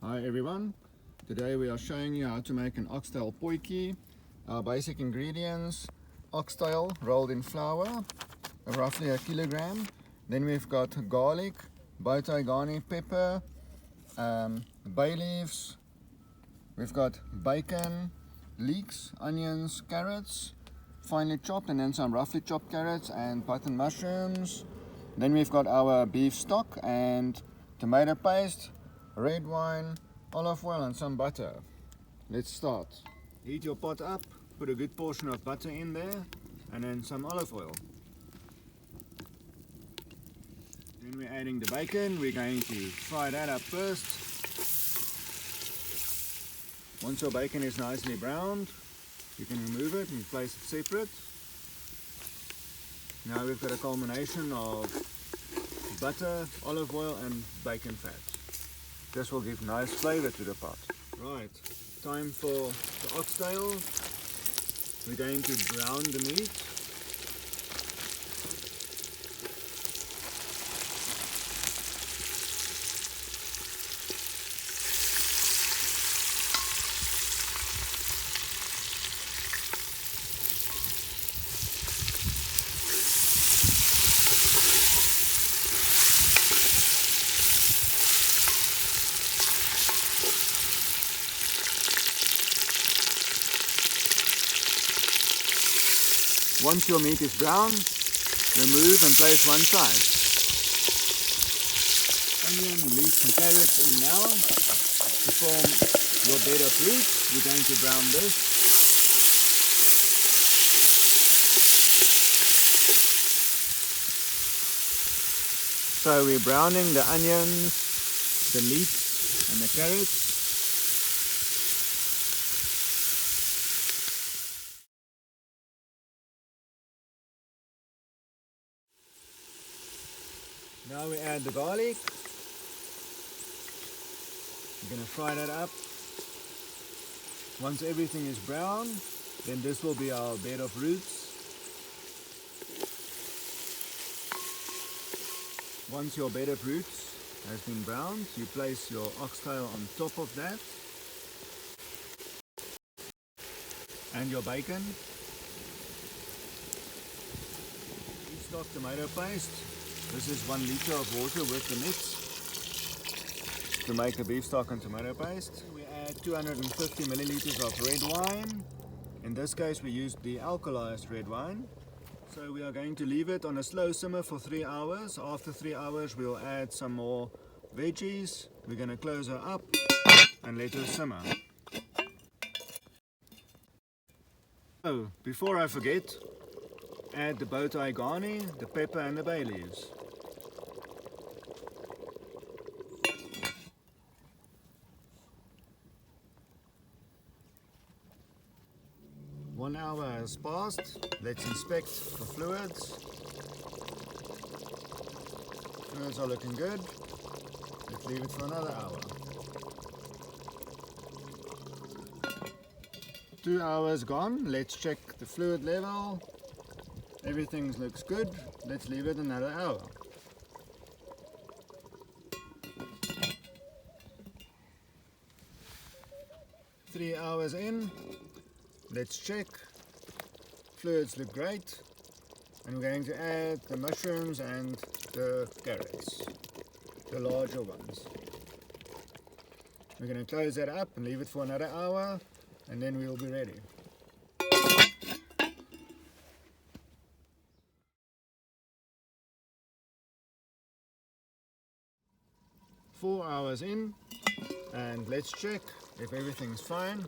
Hi everyone, today we are showing you how to make an oxtail potjie. Our basic ingredients: oxtail rolled in flour, roughly a kilogram. Then we've got garlic, Potjie pepper, bay leaves. We've got bacon, leeks, onions, carrots, finely chopped, and then some roughly chopped carrots and button mushrooms. Then we've got our beef stock and tomato paste, red wine, olive oil and some butter. Let's start. Heat your pot up, put a good portion of butter in there and then some olive oil. Then we're adding the bacon. We're going to fry that up first. Once your bacon is nicely browned, you can remove it and place it separate. Now we've got a culmination of butter, olive oil and bacon fat. This will give nice flavor to the pot. Right, time for the oxtail. We're going to brown the meat. Once your meat is brown, remove and place one side. Onion, leeks and carrots in now to form your bed of roots. We're going to brown this. So we're browning the onions, the leeks and the carrots. Now we add the garlic. We're going to fry that up. Once everything is brown, then this will be our bed of roots. Once your bed of roots has been browned, you place your oxtail on top of that and your bacon. Beef stock tomato paste. This is 1 liter of water with the mix to make a beef stock and tomato paste. We add 250 milliliters of red wine. In this case we used the alkalized red wine. So we are going to leave it on a slow simmer for 3 hours. After 3 hours we'll add some more veggies. We're going to close her up and let her simmer. So before I forget, add the Potjie, the pepper and the bay leaves. One hour has passed. Let's inspect for fluids. Fluids are looking good. Let's leave it for another hour. 2 hours gone. Let's check the fluid level. Everything looks good. Let's leave it another hour. 3 hours in. Let's check. Fluids look great. And we're going to add the mushrooms and the carrots, the larger ones. We're going to close that up and leave it for another hour, and then we'll be ready. 4 hours in, and let's check if everything's fine.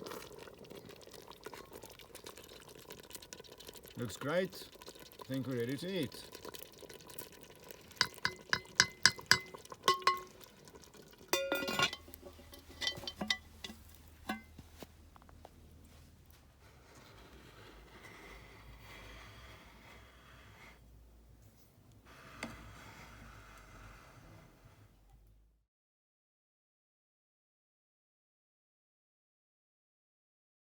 Looks great. I think we're ready to eat.